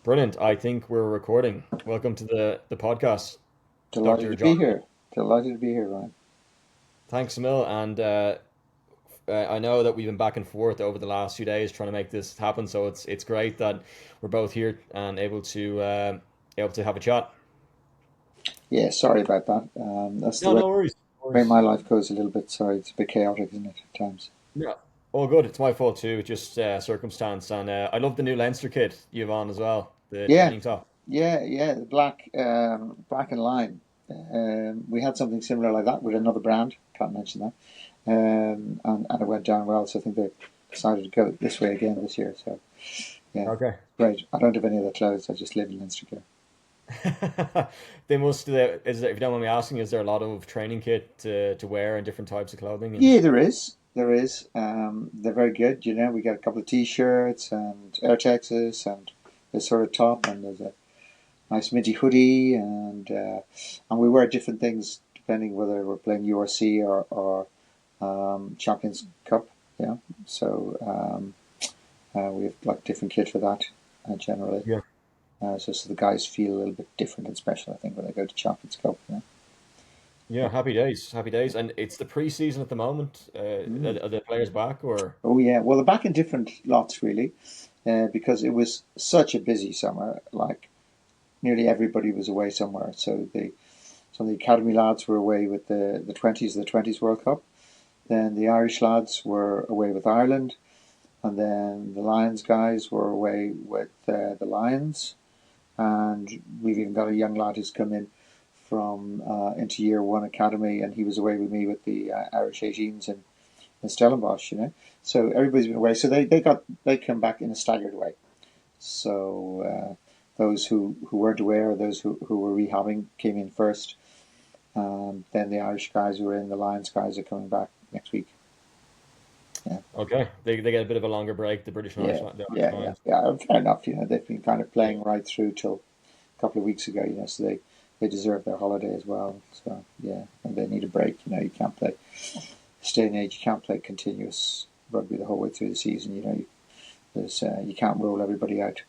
Brilliant. I think we're recording. Welcome to the podcast, Delighted Dr. to John. be here. Delighted to be here, Ryan. Thanks, Emil. And I know that we've been back and forth over the last few days trying to make this happen. So it's great that we're both here and able to have a chat. Yeah, sorry about that. That's the No, way, no worries. No way worries. my life goes a little bit. Sorry, it's a bit chaotic, isn't it, at times? Yeah. All good. It's my fault too. Just circumstance. And I love the new Leinster kit you've on as well. The Yeah, training top. yeah. The black and lime. We had something similar like that with another brand. Can't mention that. And it went down well. So I think they decided to go this way again this year. So yeah, Okay. great. I don't have any other clothes. I just live in Leinster Care. They must. Is there, if you don't mind me asking, is there a lot of training kit to wear and different types of clothing? And Yeah, there is. There is. They're very good. We got a couple of T-shirts and Air Texas and this sort of top, and there's a nice midi hoodie, and we wear different things depending whether we're playing URC or Champions Cup. Yeah, so we have like different kit for that generally. yeah, So the guys feel a little bit different and special, I think, when they go to Champions Cup. yeah. Happy days, happy days. And it's the pre-season at the moment. Mm. Are the players back or? Oh yeah, well they're back in different lots really, because it was such a busy summer. Like nearly everybody was away somewhere. So some of the academy lads were away with the twenties World Cup. Then the Irish lads were away with Ireland, and then the Lions guys were away with the Lions. And we've even got a young lad who's come in from into year one academy, and he was away with me with the Irish 18s in Stellenbosch. So everybody's been away. So they come back in a staggered way. So those who weren't aware, or those who were rehabbing, came in first. Then the Irish guys who were in, the Lions guys are coming back next week. Yeah, Okay, they get a bit of a longer break. The British and Irish, yeah, the Irish yeah. Lions. Fair enough. They've been kind of Yeah, playing right through till a couple of weeks ago. So they deserve their holiday as well. So yeah, and they need a break. You can't play. This day and age, you can't play continuous rugby the whole way through the season. You can't roll everybody out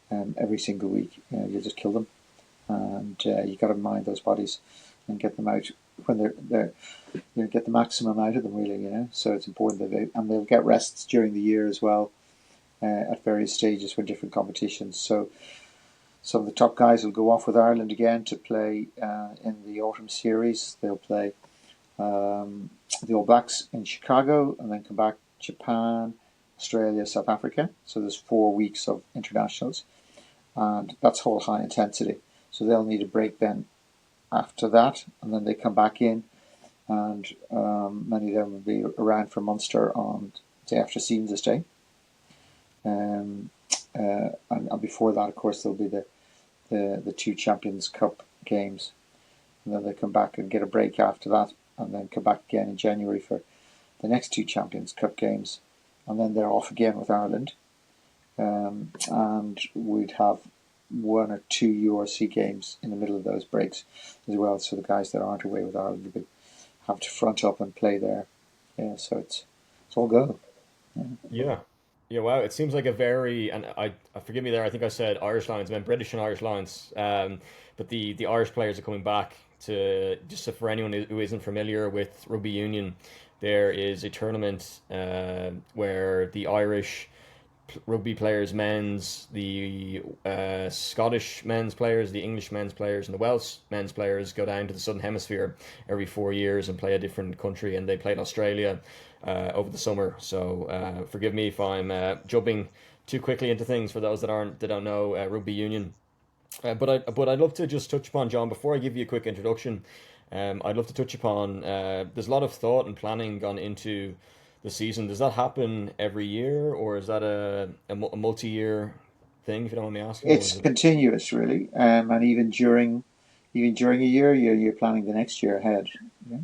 every single week. You'll just kill them, and you got to mind those bodies and get them out when they're get the maximum out of them really. So it's important that they'll get rests during the year as well, at various stages for different competitions. So some of the top guys will go off with Ireland again to play in the autumn series. They'll play the All Blacks in Chicago and then come back Japan, Australia, South Africa. So there's 4 weeks of internationals, and that's all high intensity. So they'll need a break then after that, and then they come back in, and many of them will be around for Munster on day after Seniors Day. Um, and before that, of course, there'll be the two Champions Cup games, and then they come back and get a break after that, and then come back again in January for the next two Champions Cup games, and then they're off again with Ireland. And we'd have one or two URC games in the middle of those breaks as well. So the guys that aren't away with Ireland will have to front up and play there. Yeah, so it's all go. Yeah. yeah, yeah. Wow, it seems like a very and forgive me there. I think I said Irish Lions, I meant British and Irish Lions. But the Irish players are coming back to just so for anyone who isn't familiar with rugby union, there is a tournament where the Irish rugby players, men's, the Scottish men's players, the English men's players, and the Welsh men's players go down to the Southern Hemisphere every 4 years and play a different country. And they played Australia over the summer. So forgive me if I'm jumping too quickly into things for those that don't know rugby union. But I'd love to just touch upon John before I give you a quick introduction. I'd love to touch upon. There's a lot of thought and planning gone into the season. Does that happen every year, or is that a multi-year thing? If you don't mind me asking, or It's is it? continuous, really, and even during a year, you're planning the next year ahead. Yeah?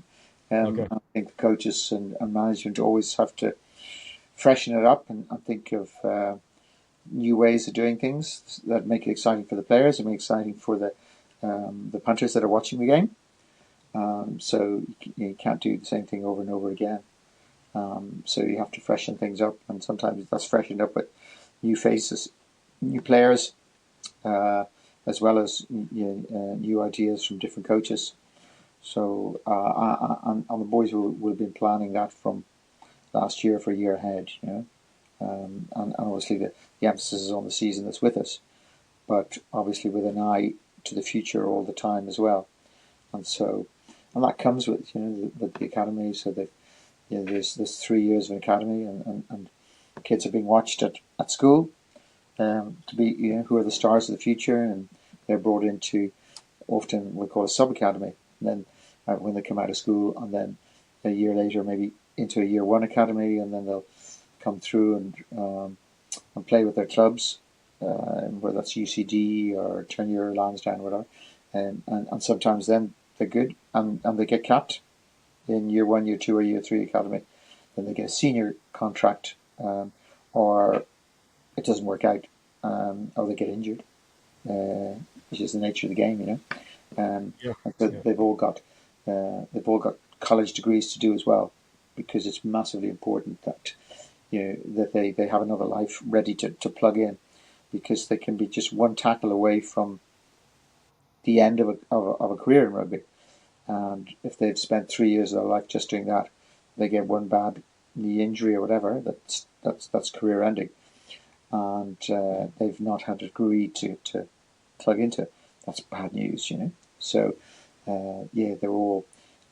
Okay. I think the coaches and management always have to freshen it up and think of new ways of doing things that make it exciting for the players and make it exciting for the punters that are watching the game. So you can't do the same thing over and over again. So you have to freshen things up, and sometimes that's freshened up with new faces, new players, uh, as well as new ideas from different coaches. So and the boys will have been planning that from last year for a year ahead, and obviously the emphasis is on the season that's with us, but obviously with an eye to the future all the time as well. And so, and that comes with the academy. So that there's 3 years of an academy, and kids are being watched at school to be who are the stars of the future, and they're brought into often we call a sub academy. And then when they come out of school, and then a year later maybe into a year one academy, and then they'll come through and play with their clubs, whether that's UCD or Turnier, Lansdowne, whatever, and sometimes then they're good and they get capped in year one, year two, or year three academy. Then they get a senior contract, or it doesn't work out, or they get injured, which is the nature of the game, Yeah, And so yeah, they've all got college degrees to do as well, because it's massively important that that they have another life ready to plug in, because they can be just one tackle away from the end of a career in rugby. And if they've spent 3 years of their life just doing that, they get one bad knee injury or whatever, that's career ending. And they've not had a degree to plug into. That's bad news. So they're all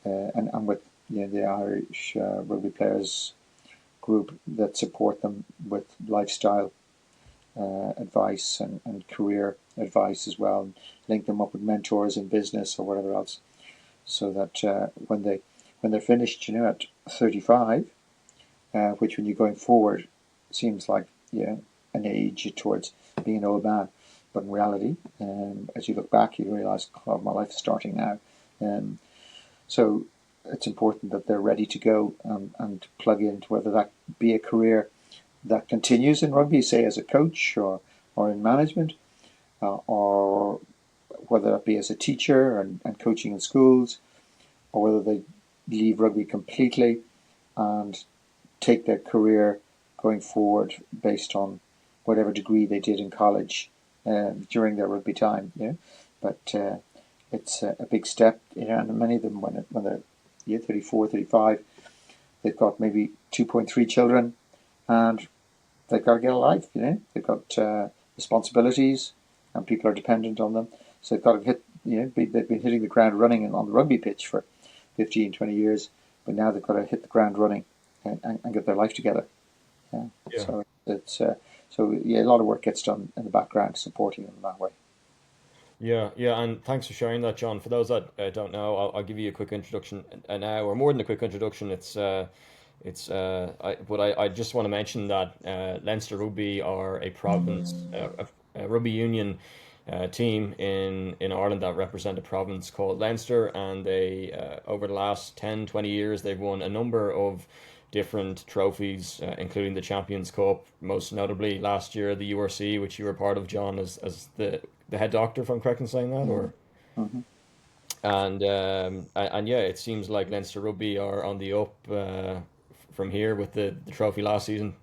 and with the Irish rugby players group that support them with lifestyle advice and career advice as well, and link them up with mentors in business or whatever else, so that when they're finished, at 35, which when you're going forward seems like an age towards being an old man, but in reality, as you look back, you realise, God, my life is starting now. So it's important that they're ready to go and plug into whether that be a career that continues in rugby, say as a coach or in management, or whether that be as a teacher and coaching in schools, or whether they leave rugby completely and take their career going forward based on whatever degree they did in college during their rugby time. But it's a big step, and many of them, when they're 34, 35, they've got maybe 2.3 children, and they've got to get a life. They've got responsibilities, and people are dependent on them. So they've got to they've been hitting the ground running on the rugby pitch for 15, 20 years, but now they've got to hit the ground running and get their life together. Yeah. yeah. So it's a lot of work gets done in the background supporting them that way. Yeah, yeah, and thanks for sharing that, John. For those that don't know, I'll give you a quick introduction now, or more than a quick introduction. I just want to mention that Leinster Rugby are a province, a rugby union team in Ireland that represent a province called Leinster, and they over the last 10, 20 years, they've won a number of different trophies, including the Champions Cup, most notably last year the URC, which you were part of, John, as the head doctor, if I'm correct in saying that, Mm-hmm. or Mm-hmm. and yeah, it seems like Leinster Rugby are on the up from here with the trophy last season.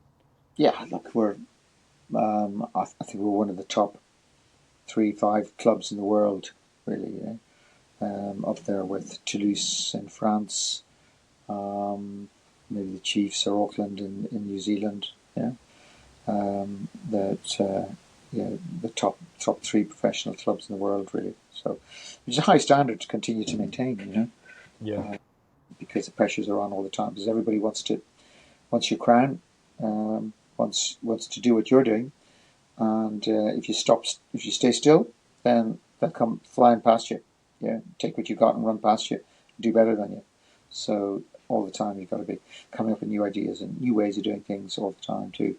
Yeah, look, I think we're one of the top 3, 5 clubs in the world, really. Up there with Toulouse in France, maybe the Chiefs or Auckland in New Zealand. Yeah, that the top 3 professional clubs in the world, really. So it's a high standard to continue to maintain. Yeah, Because the pressures are on all the time. Because everybody wants your crown, wants to do what you're doing, and if you stay still, then they'll come flying past you. Yeah, take what you got and run past you, do better than you. So all the time you've got to be coming up with new ideas and new ways of doing things all the time too.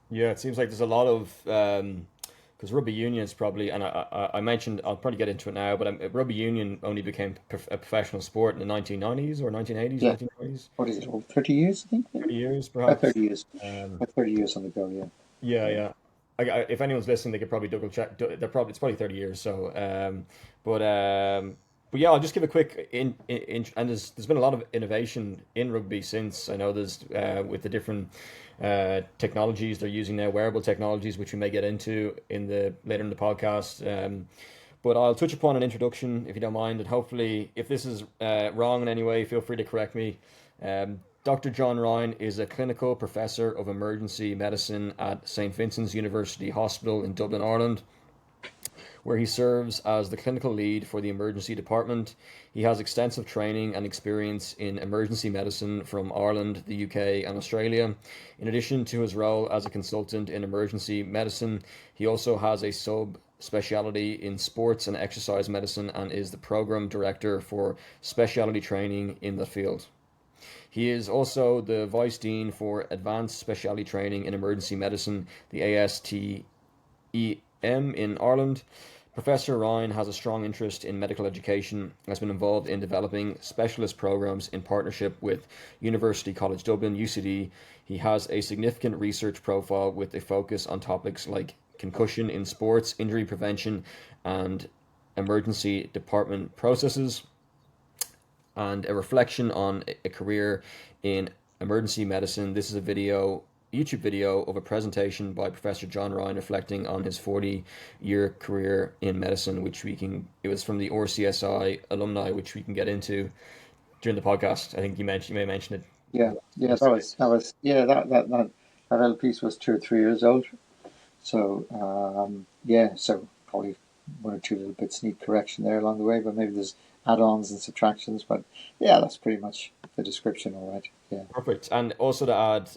yeah. It seems like there's a lot of because rugby union is probably, and I mentioned I'll probably get into it now, but rugby union only became a professional sport in the 1990s or 1980s, Yeah, 1990s, what is it? Over 30 years, I think. 30 Maybe years about perhaps. 30 years. Um, About 30 years on the go. Yeah, Yeah, yeah. yeah. If anyone's listening, they could probably double check. They're probably it's probably 30 years. So, but But yeah, I'll just give a quick and there's been a lot of innovation in rugby since. I know there's with the different technologies they're using now, wearable technologies, which we may get into in the later in the podcast. But I'll touch upon an introduction if you don't mind, and hopefully, if this is wrong in any way, feel free to correct me. Dr. John Ryan is a clinical professor of emergency medicine at St. Vincent's University Hospital in Dublin, Ireland, where he serves as the clinical lead for the emergency department. He has extensive training and experience in emergency medicine from Ireland, the UK, and Australia. In addition to his role as a consultant in emergency medicine, he also has a specialty in sports and exercise medicine and is the program director for specialty training in the field. He is also the Vice Dean for Advanced Specialty Training in Emergency Medicine, the ASTEM in Ireland. Professor Ryan has a strong interest in medical education and has been involved in developing specialist programs in partnership with University College Dublin, UCD. He has a significant research profile with a focus on topics like concussion in sports, injury prevention, and emergency department processes, and a reflection on a career in emergency medicine. This is a YouTube video of a presentation by Professor John Ryan reflecting on his 40-year career in medicine, it was from the RCSI alumni, which we can get into during the podcast. I think you may mention it. Yeah, that little piece was 2 or 3 years old. So so probably one or two little bits need correction there along the way, but maybe there's add-ons and subtractions. But yeah, that's pretty much the description, all right. Yeah. Perfect. And also to add,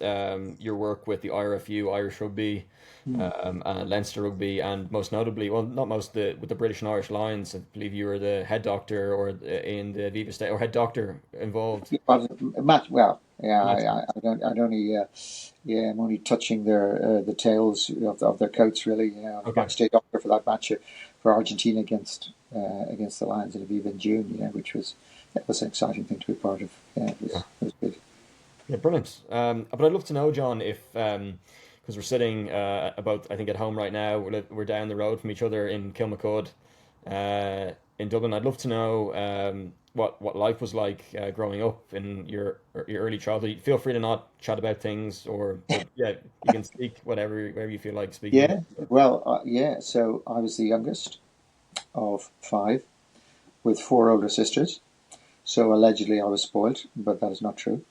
your work with the IRFU, Irish Rugby, Leinster Rugby, and most notably, well, not most, with the British and Irish Lions. I believe you were the head doctor in the Viva State, or head doctor involved. Well, yeah, I'm only touching the tails of their coats, really. I'm backstage doctor for that match for Argentina against the Lions in Aviva in June. Which was an exciting thing to be part of. Yeah, it was good. Yeah, brilliant. But I'd love to know, John, if because we're sitting about, I think, at home right now. We're down the road from each other in Kilmacud, in Dublin. I'd love to know what life was like growing up in your early childhood. Feel free to not chat about things, but you can speak wherever you feel like speaking. Yeah, well, so I was the youngest of 5 with 4 older sisters. So allegedly I was spoiled, but that is not true.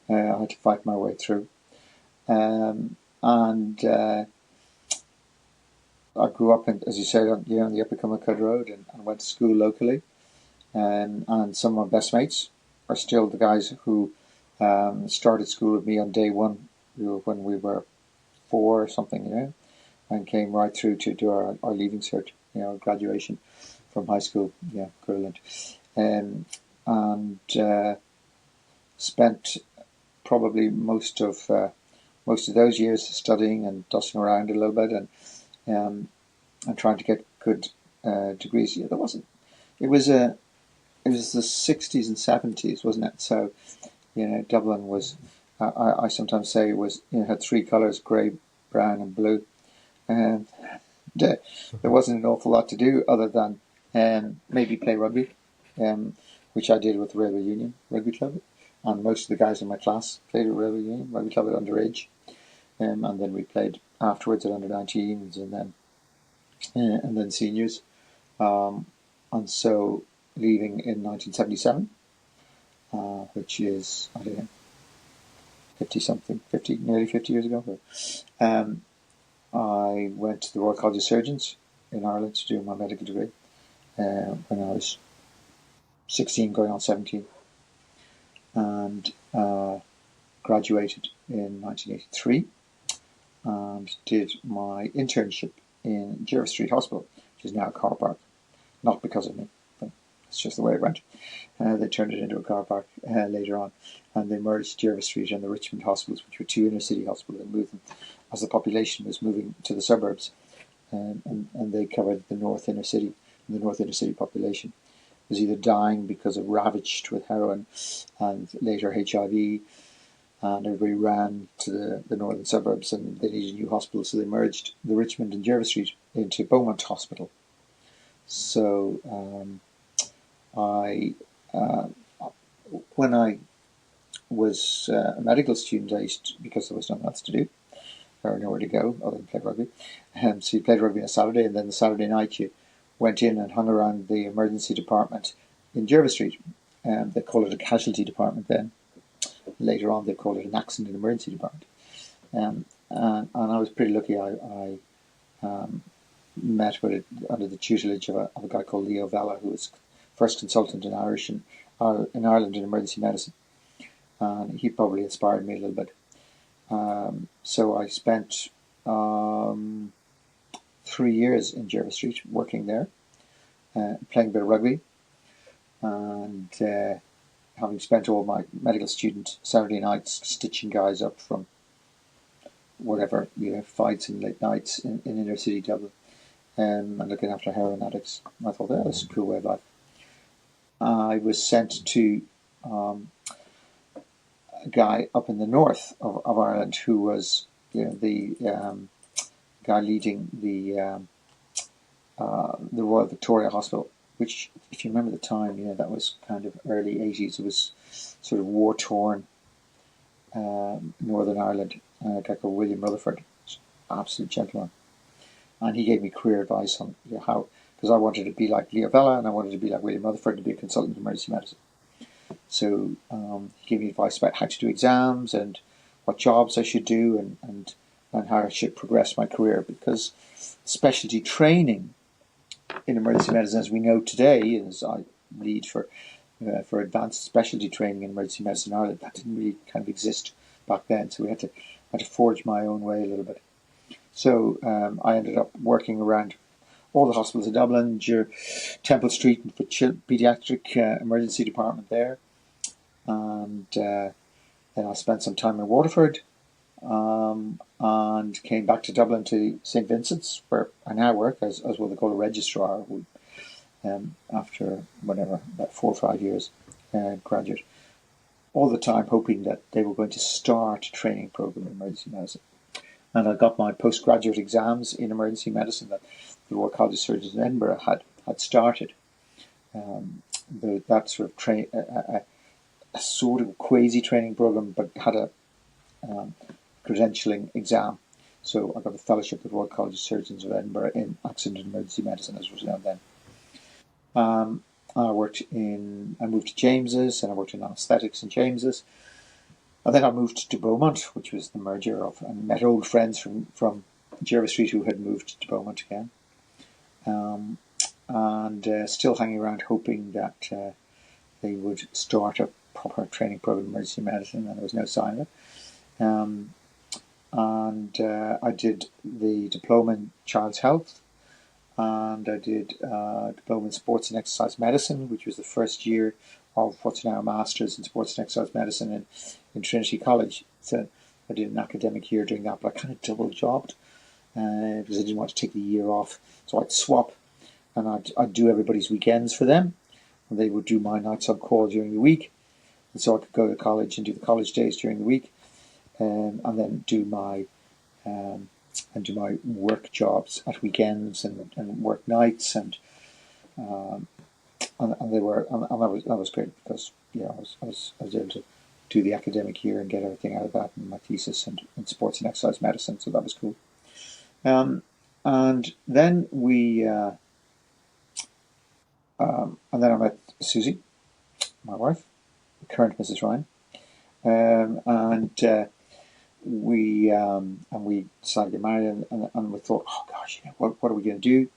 I had to fight my way through. And I grew up, as you said, on the Upper Kilmacud Road and went to school locally. And some of my best mates are still the guys who started school with me on day one, when we were 4 or something, and came right through to do our leaving cert, graduation from high school, equivalent. And spent probably most of those years studying and dusting around a little bit and trying to get good degrees. Yeah, it was the 60s and 70s, wasn't it? So, Dublin was, I sometimes say it was, had 3 colours: grey, brown and blue. And there wasn't an awful lot to do other than maybe play rugby, which I did with the Railway Union Rugby Club. And most of the guys in my class played at Railway Union Rugby Club at underage. And then we played afterwards at under-19s and then seniors. And so leaving in 1977, which is, I don't know, nearly 50 years ago. I went to the Royal College of Surgeons in Ireland to do my medical degree when I was 16, going on 17, and graduated in 1983 and did my internship in Jervis Street Hospital, which is now a car park. Not because of me, but it's just the way it went. They turned it into a car park later on, and they merged Jervis Street and the Richmond hospitals, which were 2 inner city hospitals, and moved them as the population was moving to the suburbs, and they covered the north inner city. And the north inner city population was either dying because of ravaged with heroin and later HIV, and everybody ran to the northern suburbs, and they needed new hospitals, so they merged the Richmond and Jervis Street into Beaumont Hospital. So I when I was a medical student, I used to, because there was nothing else to do or nowhere to go other than play rugby. So you played rugby on a Saturday, and then the Saturday night you went in and hung around the emergency department in Jervis Street. They call it a casualty department then. Later on, they called it an accident and emergency department. And I was pretty lucky. I met with it under the tutelage of a guy called Leo Vella, who was first consultant in Ireland in emergency medicine. And he probably inspired me a little bit. So I spent 3 years in Jervis Street working there, playing a bit of rugby, and having spent all my medical student Saturday nights stitching guys up from whatever, fights and late nights in inner city Dublin, and looking after heroin addicts. I thought that was a cool way of life. I was sent to a guy up in the north of Ireland who was the guy leading the Royal Victoria Hospital, which, if you remember the time, that was kind of early 80s. It was sort of war-torn Northern Ireland. A guy called William Rutherford, absolute gentleman. And he gave me career advice on how, because I wanted to be like Leo Vella and I wanted to be like William Rutherford to be a consultant in emergency medicine. So he gave me advice about how to do exams and what jobs I should do and how I should progress my career, because specialty training in emergency medicine, as we know today, as I lead for advanced specialty training in emergency medicine in Ireland, that didn't really kind of exist back then. So we had to forge my own way a little bit. So I ended up working around all the hospitals in Dublin, Temple Street, and for paediatric emergency department there. And then I spent some time in Waterford, and came back to Dublin to St. Vincent's, where I now work as what they call a registrar, after about 4 or 5 years graduate. All the time hoping that they were going to start a training program in emergency medicine. And I got my postgraduate exams in emergency medicine that the Royal College of Surgeons in Edinburgh had started. That sort of a sort of quasi training program, but had a credentialing exam. So I got a fellowship at the Royal College of Surgeons of Edinburgh in accident and emergency medicine, as it was known then. I moved to James's, and I worked in anaesthetics in James's. And then I moved to Beaumont, which was the merger of, and met old friends from Jervis Street who had moved to Beaumont again. And still hanging around hoping that they would start a proper training program in emergency medicine, and there was no sign of it. I did the diploma in child's health, and I did a diploma in sports and exercise medicine, which was the first year of what's now a master's in sports and exercise medicine in Trinity College. So I did an academic year doing that, but I kind of double jobbed because I didn't want to take the year off. So I'd swap, and I'd do everybody's weekends for them, and they would do my nights on call during the week. And so I could go to college and do the college days during the week, and then do my work jobs at weekends and work nights, and that was great, because I was able to do the academic year and get everything out of that, and my thesis and sports and exercise medicine. So that was cool. And then I met Susie, my wife, the current Mrs. Ryan, and we decided to get married, and we thought, oh gosh, what are we going to do?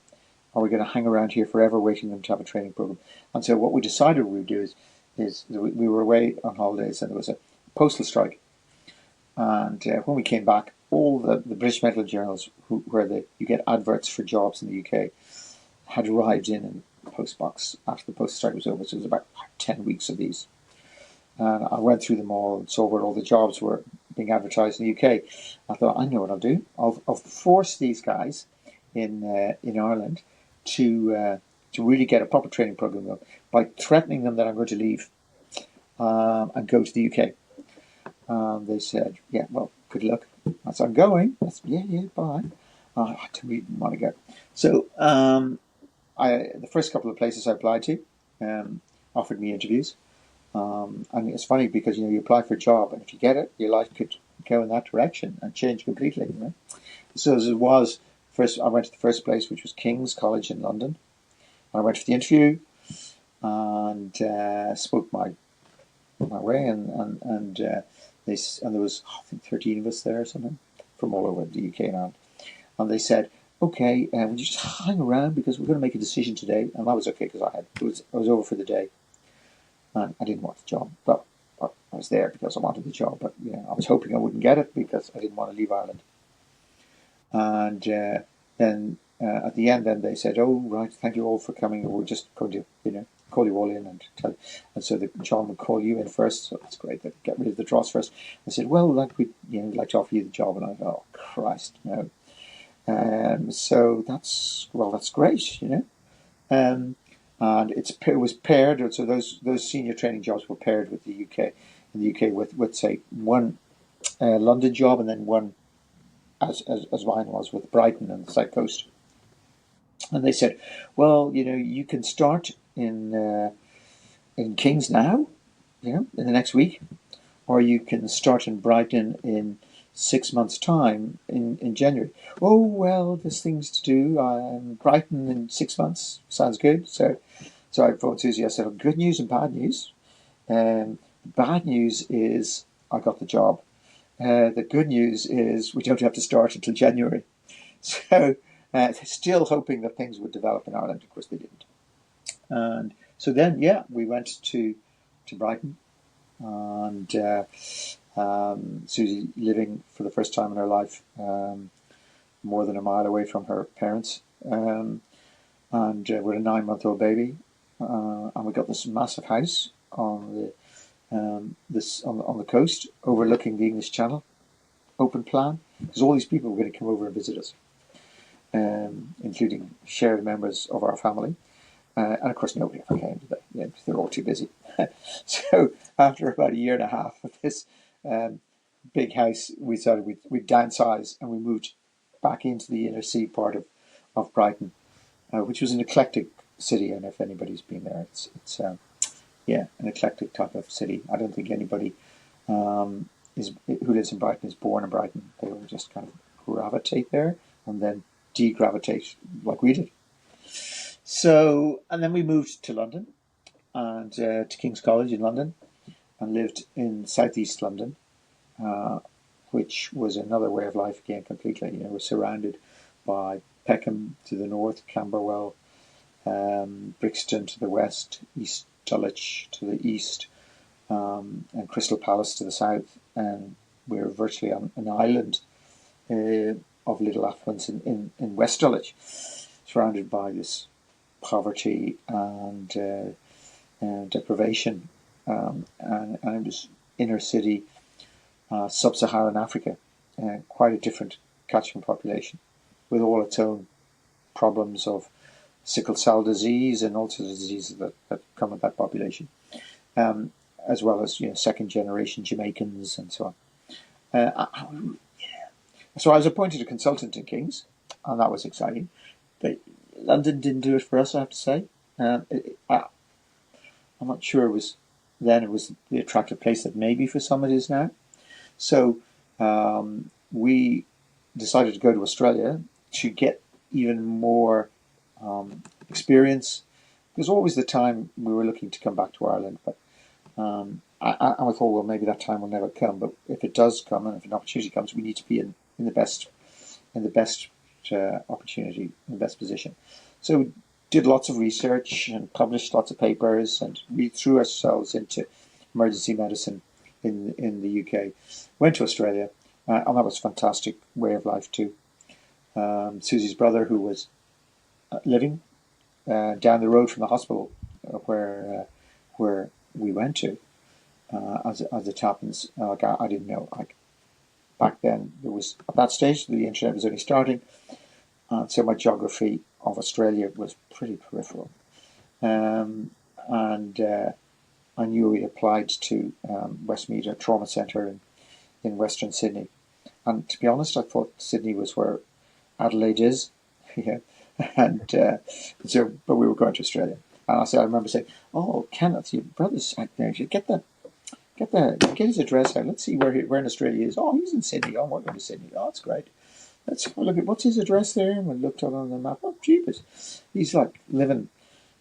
Are we going to hang around here forever waiting for them to have a training program? And so what we decided we would do is we were away on holidays, and there was a postal strike. And when we came back, all the British medical journals where you get adverts for jobs in the UK had arrived in the post box after the postal strike was over. So it was about 10 weeks of these. And I went through them all and saw where all the jobs were being advertised in the UK. I thought, I know what I'll do. I'll force these guys in Ireland to really get a proper training program going by threatening them that I'm going to leave and go to the UK. They said, yeah, well, good luck. I said, I'm going. I said, yeah, bye. I didn't want to go. So the first couple of places I applied to, offered me interviews. And it's funny because you apply for a job, and if you get it, your life could go in that direction and change completely. So as it was, first I went to the first place, which was King's College in London. I went for the interview and spoke my way, and there was I think 13 of us there or something from all over the UK and Ireland, and they said, "Okay, would you just hang around because we're going to make a decision today?" And that was okay because I was over for the day, and I didn't want the job, but I was there because I wanted the job. But I was hoping I wouldn't get it because I didn't want to leave Ireland. And then at the end, then they said, "Oh, right, thank you all for coming. We're just going to, call you all in and tell you." And so John would call you in first. So that's great. They get rid of the dross first. I said, "Well, we'd like to offer you the job." And I thought, "Oh, Christ, no." So that's great, And it was paired. So those senior training jobs were paired with the UK. In the UK, with say one London job and then one, as mine was, with Brighton and the South Coast. And they said, "Well, you can start in Kings now, in the next week, or you can start in Brighton in 6 months' time in January." "Oh, well, there's things to do. Brighton in 6 months sounds good." So I phoned Susie. I said, "Good news and bad news. The bad news is I got the job. The good news is we don't have to start until January." So still hoping that things would develop in Ireland. Of course, they didn't. And so then, we went to Brighton, and Susie living for the first time in her life more than a mile away from her parents, and with a 9-month-old baby, and we got this massive house on the coast overlooking the English Channel, open plan, because all these people were going to come over and visit us, including shared members of our family. And of course, nobody ever came, did they? They're all too busy. So after about a year and a half of this big house, we decided we'd downsize, and we moved back into the inner sea part of Brighton, which was an eclectic city. And if anybody's been there, it's an eclectic type of city. I don't think anybody who lives in Brighton is born in Brighton. They will just kind of gravitate there and then degravitate like we did. So, and then we moved to London, and to King's College in London, and lived in southeast London, which was another way of life again completely. We're surrounded by Peckham to the north, Camberwell, Brixton to the west, East Dulwich to the east, and Crystal Palace to the south, and we're virtually on an island of little affluence in West Dulwich, surrounded by this poverty and deprivation, and it was inner city, sub-Saharan Africa, quite a different catchment population, with all its own problems of sickle cell disease and all sorts of diseases that come with that population, as well as second generation Jamaicans and so on. So I was appointed a consultant in King's, and that was exciting. But London didn't do it for us, I have to say. I'm not sure it was the attractive place that maybe for some it is now. So we decided to go to Australia to get even more experience. There's always the time we were looking to come back to Ireland, but I thought, well, maybe that time will never come. But if it does come, and if an opportunity comes, we need to be in the best opportunity, in the best position. So we did lots of research and published lots of papers, and we threw ourselves into emergency medicine in the UK. Went to Australia, and that was a fantastic way of life too. Susie's brother, who was living down the road from the hospital where we went to, as it happens, I didn't know. Back then, there was at that stage the internet was only starting, so my geography of Australia was pretty peripheral, and I knew we applied to Westmead Trauma Centre in Western Sydney, and to be honest, I thought Sydney was where Adelaide is, and so, but we were going to Australia, And I remember saying, "Oh, Kenneth, your brother's out there. You should get his address out. Let's see where in Australia he is. Oh, he's in Sydney. Oh, we're going to Sydney. Oh, that's great. Let's have a look at what's his address there." And we looked up on the map. Oh, jeepers, he's like living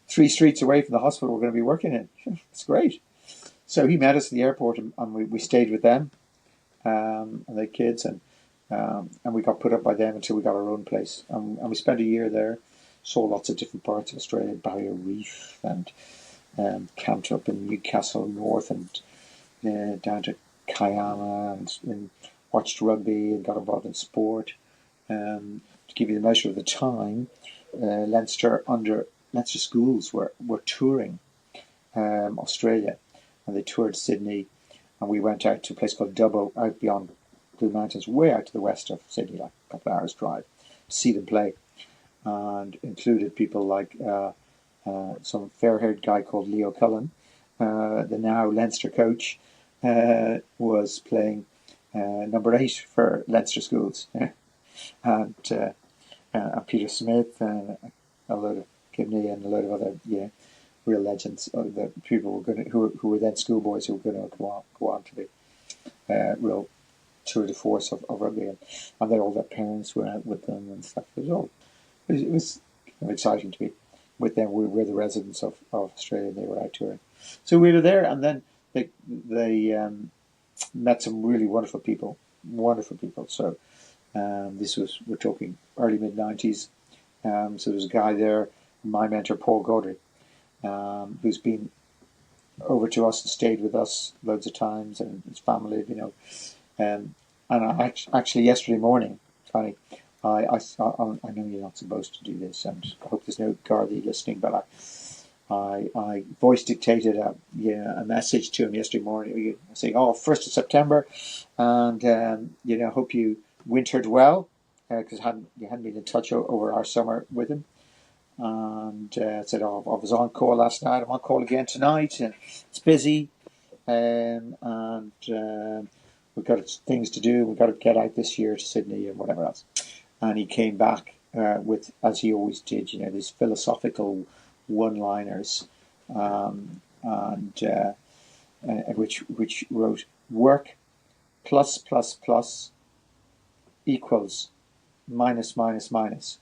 3 streets away from the hospital we're going to be working in. It's great. So he met us at the airport, and we stayed with them, and their kids, and we got put up by them until we got our own place. And we spent a year there, saw lots of different parts of Australia, Barrier Reef, and camped up in Newcastle North, and down to Kiama, and watched rugby and got involved in sport. To give you the measure of the time, Leinster schools were touring Australia, and they toured Sydney, and we went out to a place called Dubbo, out beyond Blue Mountains, way out to the west of Sydney, like a couple of hours drive, to see them play, and included people like some fair-haired guy called Leo Cullen, the now Leinster coach, was playing number 8 for Leinster schools, and Peter Smith, and a load of Gibney, and a load of other real legends that people were who were then schoolboys who were going to go on to be real tour de force of rugby, and then all their parents were out with them and stuff. It was kind of exciting to be with them. We were the residents of Australia, and they were out touring. So we were there, and then they met some really wonderful people. So we're talking early mid-90s. So there was a guy there, my mentor Paul Gaudry, who's been over to us and stayed with us loads of times, and his family, and I actually yesterday morning, funny, I know you're not supposed to do this, and I hope there's no Gardaí listening, but I voice dictated a message to him yesterday morning saying, "Oh, 1st of September, and hope you wintered well," because you hadn't been in touch over our summer with him. And said, "Oh, I was on call last night. I'm on call again tonight, and it's busy, and we've got things to do. We've got to get out this year to Sydney and whatever else." And he came back with, as he always did, these philosophical one-liners, which wrote, "Work plus plus plus equals minus minus minus."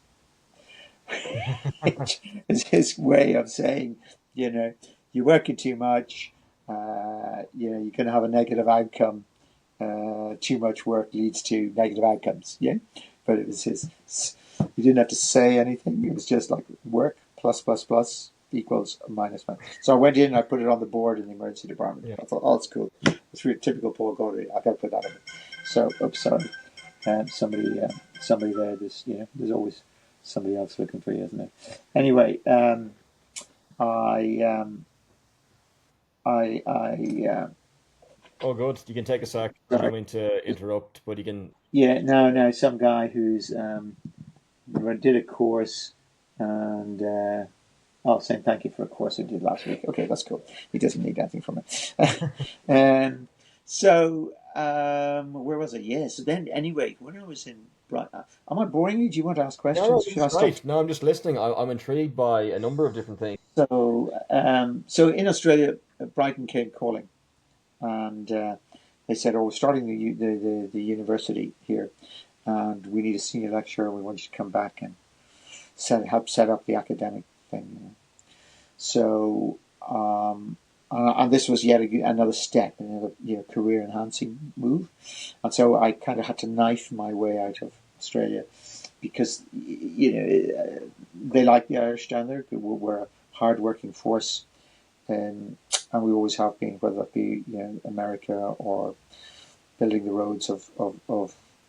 Which is his way of saying, you're working too much, you're going to have a negative outcome. Too much work leads to negative outcomes. Yeah, but it was he didn't have to say anything. It was just like work plus plus plus equals minus minus. So I went in and I put it on the board in the emergency department. Yeah. I thought, oh, it's cool. It's really typical Paul Gaudry. I got to put that in. So, oops, sorry. Somebody there. There's always somebody else looking for you, isn't there? Anyway, Oh, good. You can take a sec. I don't mean to interrupt, but you can. Yeah, no. Some guy who's did a course, and saying thank you for a course I did last week. Okay, that's cool. He doesn't need anything from it. So where was I? Yeah. So then, anyway, when I was in Brighton, am I boring you? Do you want to ask questions? No, this is right. No, I'm just listening. I'm intrigued by a number of different things. So in Australia, Brighton came calling, and they said, "Oh, we're starting the university here, and we need a senior lecturer. We want you to come back and help set up the academic thing." So, and this was yet another step, another career enhancing move, and so I kind of had to knife my way out of Australia, because they like the Irish down there. We're a hard-working force, and we always have been, whether that be America or building the roads of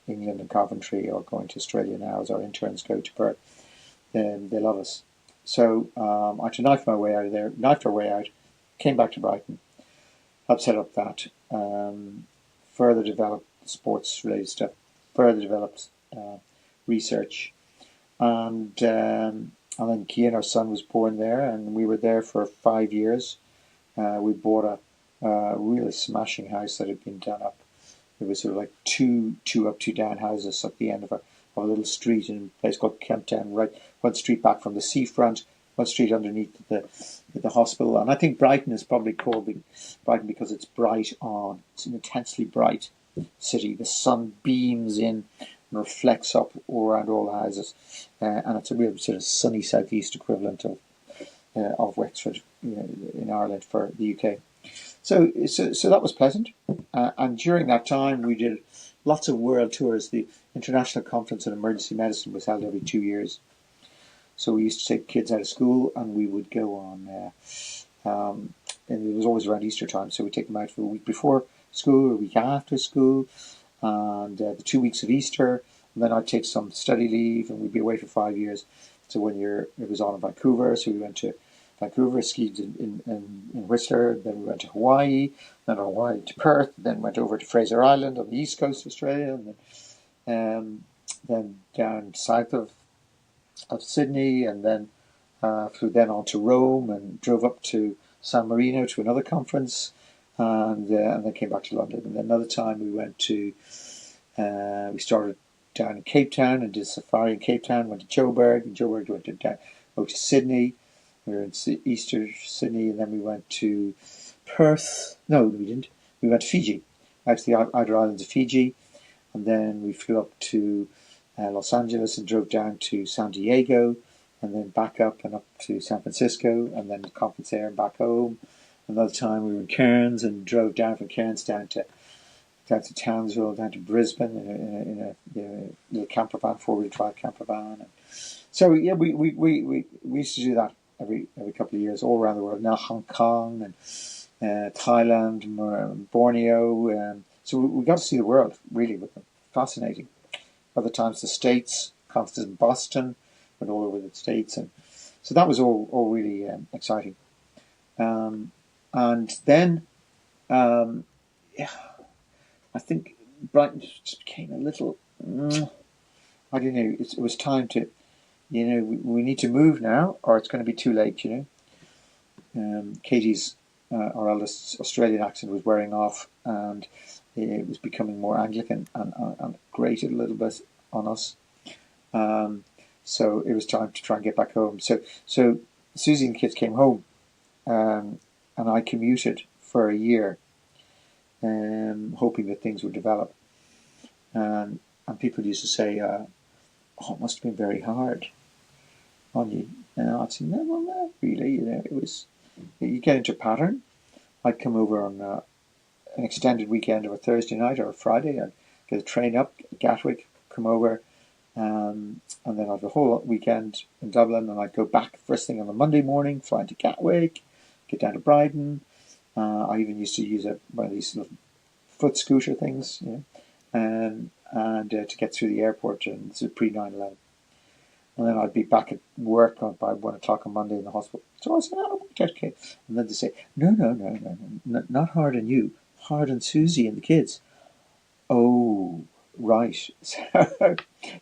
England and Coventry, or going to Australia now as our interns go to Perth. They love us. So I had to knife my way out of there, knifed our way out, came back to Brighton, helped set up that, further developed sports-related stuff, further developed research, and then Cian, our son, was born there, and we were there for 5 years. We bought a really smashing house that had been done up. It was sort of like two up, two down houses at the end of a little street in a place called Kemptown, right one street back from the seafront, street underneath the hospital. And I think Brighton is probably called Brighton because it's bright on. It's an intensely bright city. The sun beams in and reflects up around all the houses, and it's a real sort of sunny southeast equivalent of Wexford, in Ireland for the UK. So that was pleasant. And during that time, we did lots of world tours. The International Conference on Emergency Medicine was held every 2 years. So we used to take kids out of school, and we would go on. And it was always around Easter time, so we'd take them out for a week before school, a week after school, and the 2 weeks of Easter. And then I'd take some study leave, and we'd be away for 5 years. So it was on in Vancouver, so we went to Vancouver, skied in Whistler, then we went to Hawaii, then Hawaii to Perth, then went over to Fraser Island on the east coast of Australia, and then down south of Sydney, and then flew then on to Rome and drove up to San Marino to another conference, and then came back to London. And then another time we started down in Cape Town and did a safari in Cape Town, went to Joburg, and Joburg went to Sydney. We were in Easter Sydney, and then we went to Perth. No, we didn't. We went to Fiji, out to the outer islands of Fiji, and then we flew up to Los Angeles and drove down to San Diego, and then back up and up to San Francisco, and then the conference there and back home. Another time we were in Cairns and drove down from Cairns down to Townsville, down to Brisbane in a little camper van, 4-wheel drive camper van. And so yeah, we used to do that every couple of years all around the world. Now Hong Kong and Thailand, and Borneo. So we got to see the world really with them. Fascinating. Other times the States, conferences in Boston, went all over the States, and so that was all really exciting. And then I think Brighton just became a little. I don't know. It was time to, we need to move now, or it's going to be too late. Katie's, our eldest, Australian accent was wearing off, and it was becoming more Anglican and grated a little bit on us. So it was time to try and get back home. So Susie and the kids came home, and I commuted for a year, hoping that things would develop. And people used to say, "Oh, it must have been very hard on you." And I'd say, "No, well, not really. It was. You get into a pattern. I'd come over on an extended weekend or a Thursday night or a Friday. I'd get a train up Gatwick, come over, and then I'd have the whole weekend in Dublin, and I'd go back first thing on the Monday morning, fly into Gatwick, get down to Brighton. I even used to use one of these little foot scooter things, and to get through the airport, and this is pre-9/11. And then I'd be back at work by 1 o'clock on Monday in the hospital. So I said, "Oh, okay." And then they say, No, not hard on you, hard on Susie and the kids. Oh, right. So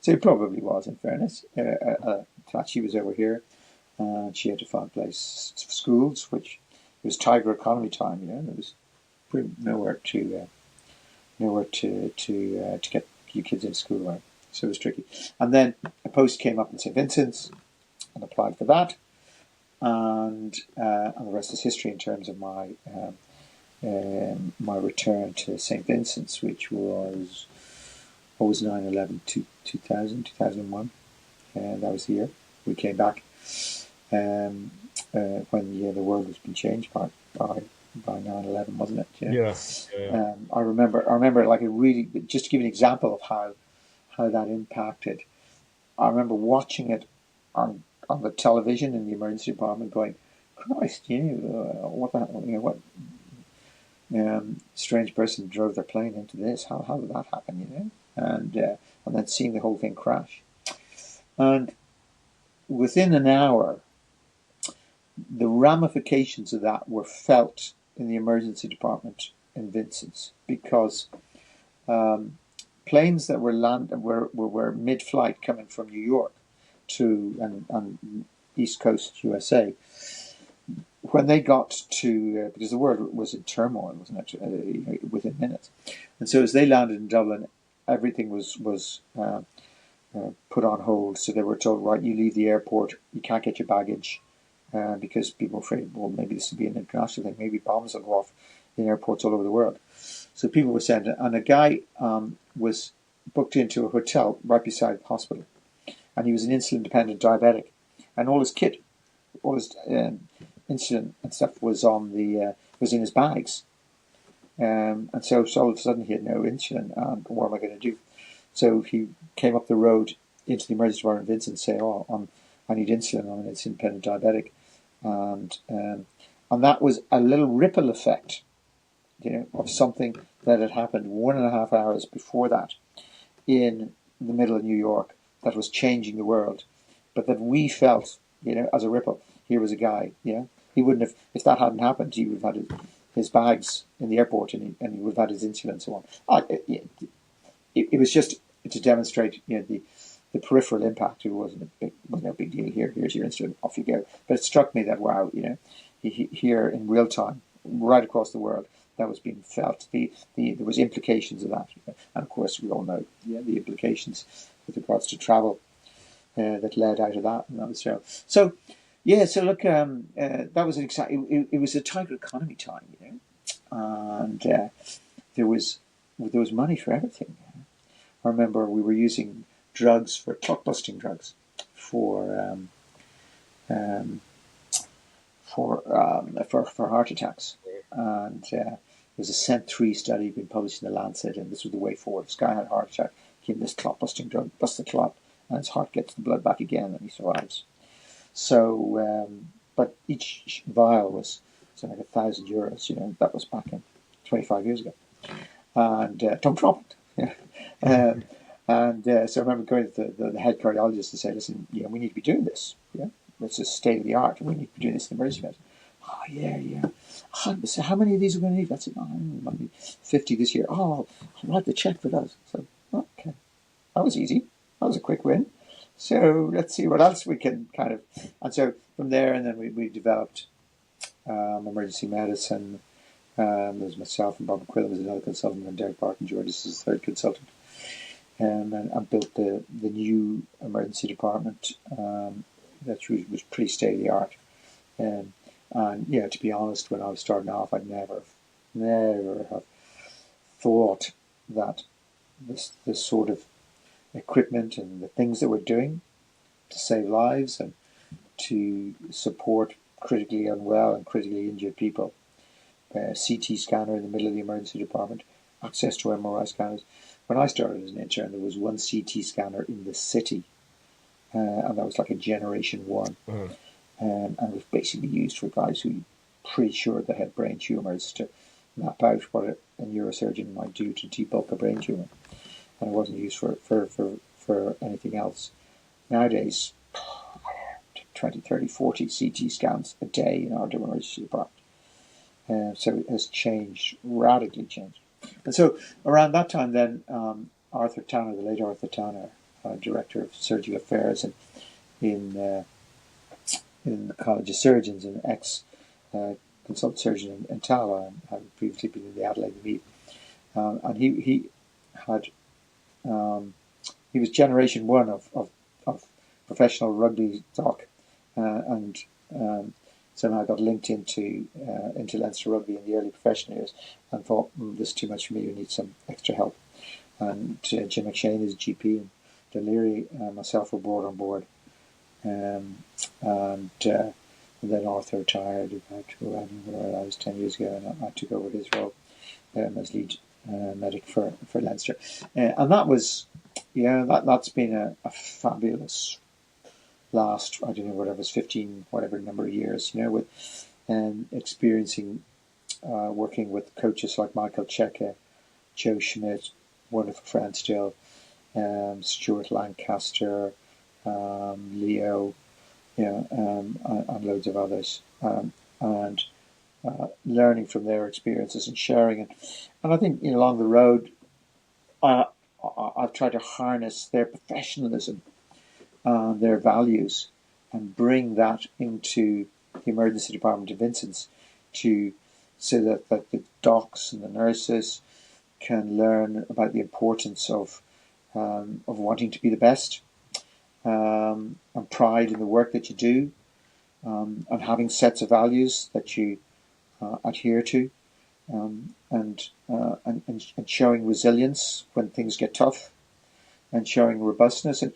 it probably was, in fairness. That she was over here, and she had to find a place for schools, which it was Tiger economy time, and it was pretty nowhere to get your kids in school, right? So it was tricky. And then a post came up in St. Vincent's, and applied for that, and the rest is history in terms of my return to St. Vincent's, which was 9/11, 2001. That was the year we came back, when the world was being changed by 9/11, wasn't it? Yeah. I remember like a really, just to give you an example of how that impacted. I remember watching it on the television in the emergency department, going, "Christ, what strange person drove their plane into this? How did that happen? And then seeing the whole thing crash, and within an hour, the ramifications of that were felt in the emergency department in Vincent's, because planes that were mid-flight coming from New York to and East Coast USA, when they got to, because the world was in turmoil, wasn't it, within minutes, and so as they landed in Dublin, everything was put on hold. So they were told, right, you leave the airport, you can't get your baggage, because people were afraid, well, maybe this will be an international thing. Maybe bombs will go off in airports all over the world. So people were sent, and a guy was booked into a hotel right beside the hospital, and he was an insulin-dependent diabetic, and all his kit, all his insulin and stuff was was in his bags, and so all of a sudden he had no insulin, and what am I going to do? So he came up the road into the emergency department of Vincent, saying, "Oh, I need insulin. I'm an insulin-dependent diabetic," and that was a little ripple effect, of something that had happened 1.5 hours before that in the middle of New York that was changing the world, but that we felt, as a ripple. Here was a guy, he wouldn't have, if that hadn't happened, he would have had his bags in the airport, and he would have had his insulin and so on. It was just to demonstrate, the peripheral impact. It wasn't no big deal. Here's your instrument, off you go. But it struck me that, wow, here in real time, right across the world, that was being felt. There was implications of that, and of course we all know, the implications with regards to travel that led out of that. And that was so. Yeah, so look, that was an exciting. It was a tiger economy time, and there was money for everything. I remember we were using drugs for clot busting drugs for heart attacks, and there was a CENT3 study being published in the Lancet, and this was the way forward. This guy had a heart attack, gave this clot busting drug, bust the clot, and his heart gets the blood back again, and he survives. So, but each vial was something like €1,000. That was back in 25 years ago, and don't drop it. So I remember going to the head cardiologist and say, "Listen, we need to be doing this. This is state of the art, and we need to be doing this in emergency medicine." "Oh, yeah. So how many of these are we going to need?" "That's it. Might be 50 this year." "Oh, I'll write the check for those." So, okay, that was easy. That was a quick win. So let's see what else we can kind of. And so from there, and then we developed emergency medicine. There's myself and Bob McQuillan was another consultant, and Derek Barton George is the third consultant. And built the new emergency department that was pretty state of the art. And to be honest, when I was starting off, I'd never have thought that this sort of equipment and the things that we're doing to save lives and to support critically unwell and critically injured people, CT scanner in the middle of the emergency department, access to MRI scanners. When I started as an intern, there was one CT scanner in the city, and that was like a generation one, and it was basically used for guys who pretty sure they had brain tumours to map out what a neurosurgeon might do to debulk a brain tumour, and it wasn't used for anything else. Nowadays, 20, 30, 40 CT scans a day in our emergency department. So it has changed, radically changed. And so around that time then, Arthur Tanner, the late Arthur Tanner, Director of Surgical Affairs in the College of Surgeons and ex-consultant surgeon in Tallaght, and having previously been in the Adelaide Meet. And he was generation one of professional rugby doc, and somehow got linked into Leinster Rugby in the early professional years, and thought, this is too much for me, we need some extra help. And Jim McShane is GP, and Deliri and myself were brought on board. And then Arthur retired about I was 10 years ago, and I took over his role as lead medic for Leinster. And that was, that's been a fabulous last, I don't know, whatever it was, 15, whatever number of years, with experiencing, working with coaches like Michael Cheika, Joe Schmidt, wonderful friend still, Stuart Lancaster, Leo, and loads of others, and learning from their experiences and sharing it. And I think along the road, I've tried to harness their professionalism, their values, and bring that into the emergency department of Vincent's, so that the docs and the nurses can learn about the importance of wanting to be the best, and pride in the work that you do, and having sets of values that you adhere to, and showing resilience when things get tough, and showing robustness. And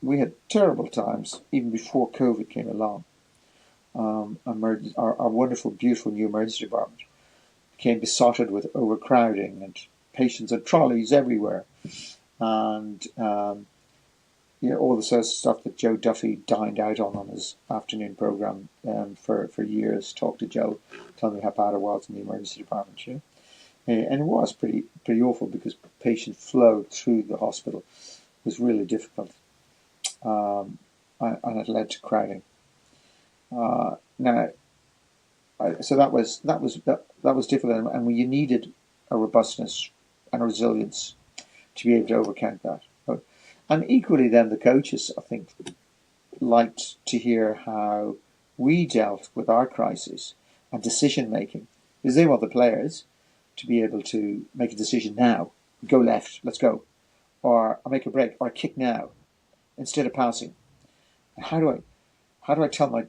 we had terrible times even before COVID came along. Our wonderful, beautiful new emergency department became besotted with overcrowding and patients and trolleys everywhere, and all the sort of stuff that Joe Duffy dined out on his afternoon program for years. Talked to Joe, telling me how bad it was in the emergency department. And it was pretty awful because patient flow through the hospital was really difficult, and it led to crowding. So that was difficult, and you needed a robustness and a resilience to be able to overcome that. And equally, then the coaches, I think, liked to hear how we dealt with our crisis and decision making, because they want the players to be able to make a decision now, go left, let's go, or I make a break, or I kick now, instead of passing. And how do I tell my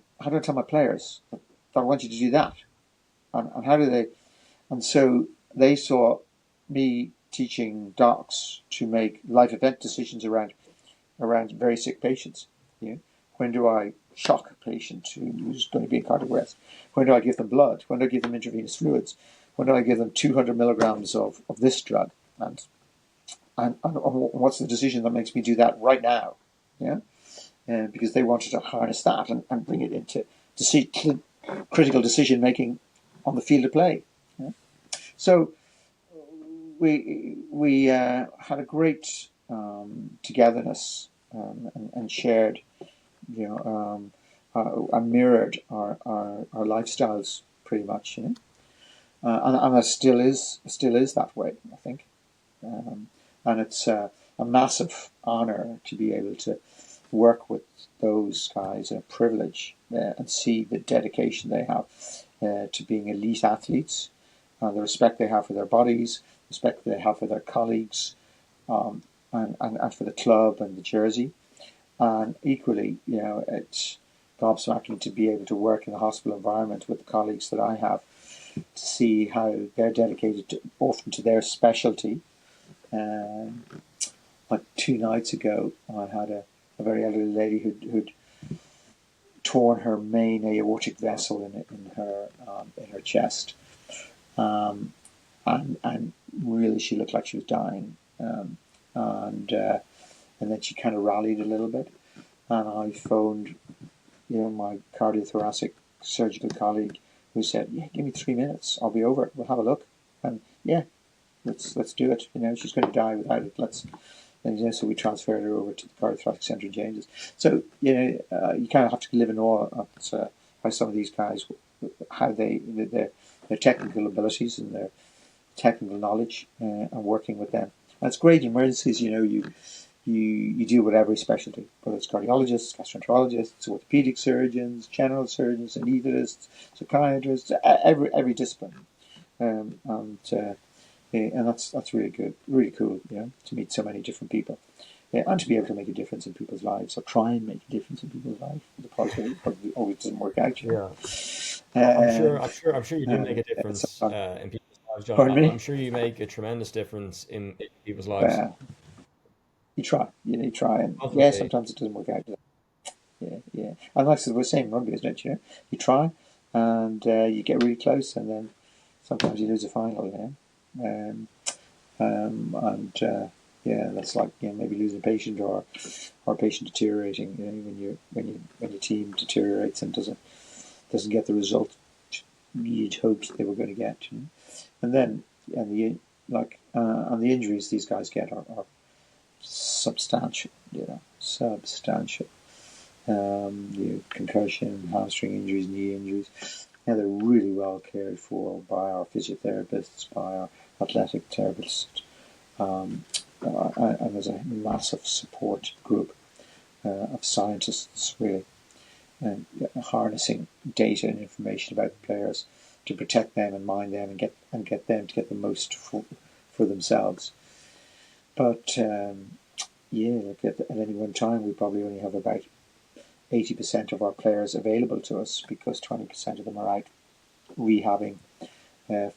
players that I want you to do that, and how do they? And so they saw me teaching docs to make life event decisions around very sick patients. When do I shock a patient who's going to be in cardiac arrest? When do I give them blood? When do I give them intravenous fluids? When do I give them 200 milligrams of this drug? And what's the decision that makes me do that right now? Because they wanted to harness that and bring it into critical decision making on the field of play. So we had a great togetherness and shared, and mirrored our lifestyles pretty much, and it still is that way, I think, and it's a massive honour to be able to work with those guys, and a privilege, and see the dedication they have to being elite athletes, the respect they have for their bodies, respect they have for their colleagues, and for the club and the jersey. And equally, it's gobsmacking to be able to work in a hospital environment with the colleagues that I have, to see how they're dedicated often to their specialty. Like 2 nights ago, I had a very elderly lady who'd torn her main aortic vessel in her chest, and really she looked like she was dying, and then she kind of rallied a little bit, and I phoned my cardiothoracic surgical colleague, who said, "Yeah, give me 3 minutes, I'll be over, we'll have a look, and yeah, let's do it. She's going to die without it. So we transferred her over to the Cardiothoracic Centre in James's. So you kind of have to live in awe at how some of these guys, how their technical abilities and their technical knowledge, and working with them. And it's great in emergencies. You deal with every specialty, whether it's cardiologists, gastroenterologists, orthopedic surgeons, general surgeons, anaesthetists, psychiatrists, every discipline, and that's really good, really cool, to meet so many different people, and to be able to make a difference in people's lives, or try and make a difference in people's lives. The probably always doesn't work out. Yeah. I'm sure you do make a difference in people's lives, John. Pardon me? I'm sure you make a tremendous difference in people's lives. You try, you try, and Ultimately, sometimes it doesn't work out. Yeah. And like we're saying, rugby, isn't it? You try, and you get really close, and then sometimes you lose a final. That's like maybe losing a patient, or a patient deteriorating. When your team deteriorates and doesn't get the result you'd hoped they were going to get. And then and the injuries these guys get are substantial. Substantial. Concussion, hamstring injuries, knee injuries. They're really well cared for by our physiotherapists, by our athletic therapists, and there's a massive support group of scientists, really, harnessing data and information about the players to protect them and mind them, and get them to get the most for themselves. But at any one time, we probably only have about 80% of our players available to us because 20% of them are out rehabbing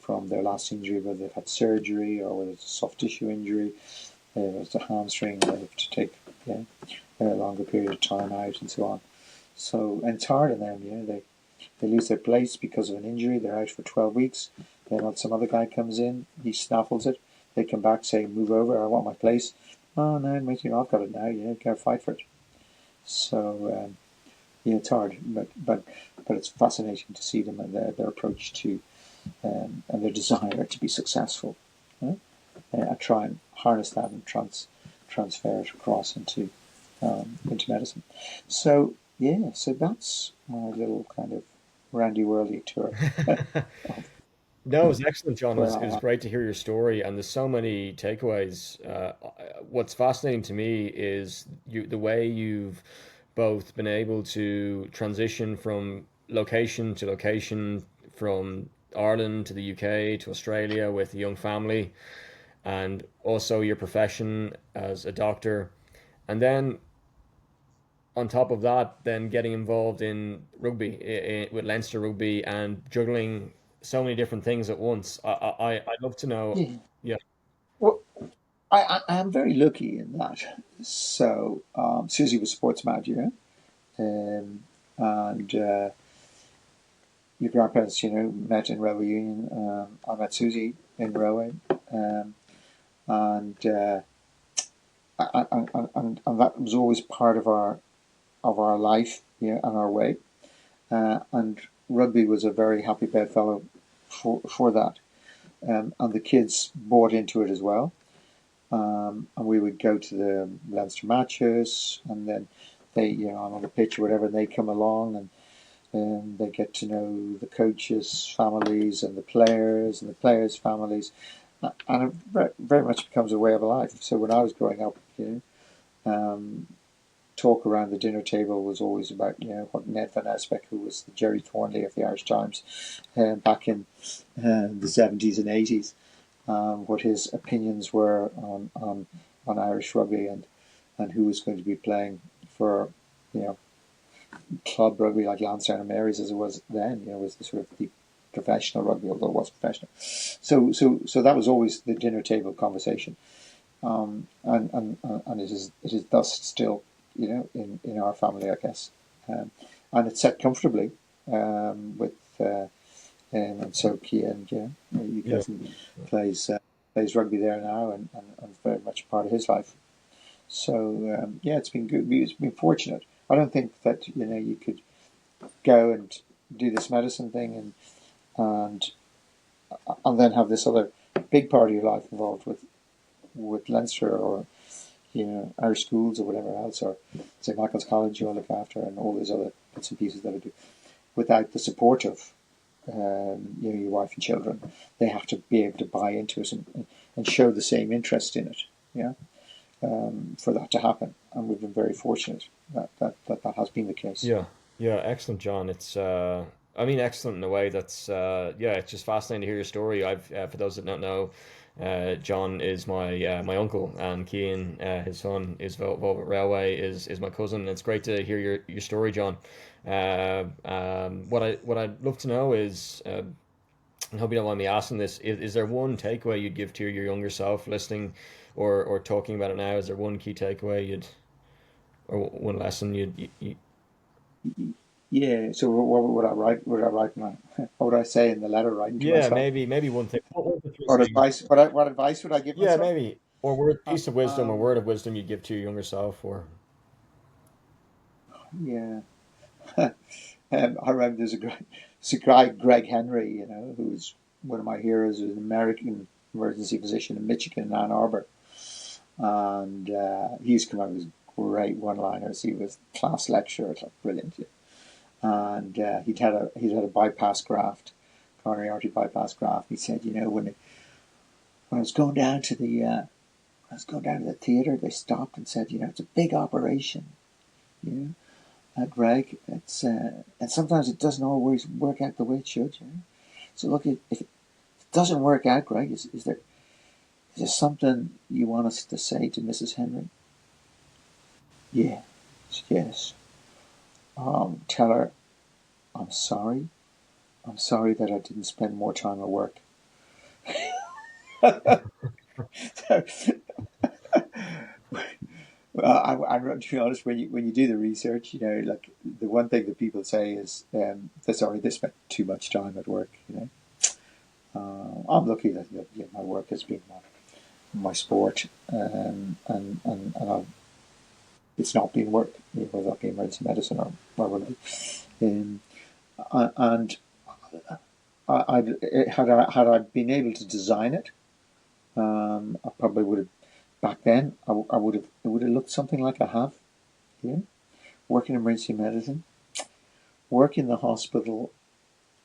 from their last injury, whether they've had surgery or whether it's a soft tissue injury, whether it's a hamstring, they have to take a longer period of time out and so on. So, and it's hard on them, they lose their place because of an injury, they're out for 12 weeks, then some other guy comes in, he snaffles it, they come back saying, move over, I want my place. Oh no, mate, I've got it now, gotta fight for it. So, it's hard, but it's fascinating to see them and their approach to and their desire to be successful. I try and harness that and transfer it across into medicine. So so that's my little kind of Randy Worley tour. No, it was excellent, John. Where It I was am. great to hear your story, and there's so many takeaways. What's fascinating to me is the way you've both been able to transition from location to location, from Ireland to the UK to Australia with a young family, and also your profession as a doctor, and then on top of that, then getting involved in rugby with Leinster Rugby and juggling so many different things at once. I'd love to know. Yeah. Yeah, Well, I am very lucky in that. So Susie was sports manager, and your grandparents, met in Railway Union. I met Susie in Railway, and and that was always part of our life, and our way. And rugby was a very happy bedfellow for that. And the kids bought into it as well. And we would go to the Leinster matches, and then I'm on the pitch or whatever, and they come along and they get to know the coaches' families and the players' families, and it very, very much becomes a way of life. So when I was growing up, um, talk around the dinner table was always about what Ned Van Esbeck, who was the Jerry Thornley of the Irish Times, back in the 70s and 80s, what his opinions were on Irish rugby and who was going to be playing for you know club rugby like Lansdowne and Mary's as it was then. Was the sort of the professional rugby, although it was professional. So that was always the dinner table conversation, and it is thus still in our family, I guess, and it's set comfortably with. And so Cian, your yeah, cousin, plays rugby there now, and very much part of his life. So it's been good. It's been fortunate. I don't think that you could go and do this medicine thing and and then have this other big part of your life involved with Leinster or Irish schools or whatever else, or St Michael's College you look after, and all those other bits and pieces that I do, without the support of your wife and children. They have to be able to buy into it and show the same interest in it. For that to happen, and we've been very fortunate that has been the case. yeah, yeah. Excellent, John. It's I mean, excellent in a way that's yeah. It's just fascinating to hear your story. I've for those that don't know, John is my uncle, and Cian, his son, is Velvet Railway is my cousin. It's great to hear your story, John. What I'd love to know is, I hope you don't mind me asking this, is there one takeaway you'd give to your younger self listening or talking about it now? Is there one key takeaway or one lesson you Yeah. So what would I write? Would I write my? What would I say in the letter writing to yeah, myself? maybe one thing. What would the three What things? advice? What advice would I give Yeah, myself? maybe. Or word Uh, piece of wisdom or um. word of wisdom you'd give to your younger self or Yeah. I remember there's a guy, Greg Henry, who was one of my heroes, who was an American emergency physician in Michigan in Ann Arbor, and he used to come out with great one-liners. He was a class lecturer, it's like brilliant. Yeah. And he'd had a bypass graft, coronary artery bypass graft. He said, when I was going down to the theater, they stopped and said, it's a big operation, you know. Greg, it's and sometimes it doesn't always work out the way it should. So look, if it doesn't work out, Greg, is there something you want us to say to Mrs. Henry? Yeah, yes. tell her, I'm sorry. I'm sorry that I didn't spend more time at work. Well, to be honest, when you do the research, like the one thing that people say is, sorry, they spent too much time at work. I'm lucky that my work has been my sport, it's not been work, whether that be emergency medicine or rugby. Um, and had I been able to design it, I probably would have. Back then, I would have. It would have looked something like I have. Yeah, working in emergency medicine, work in the hospital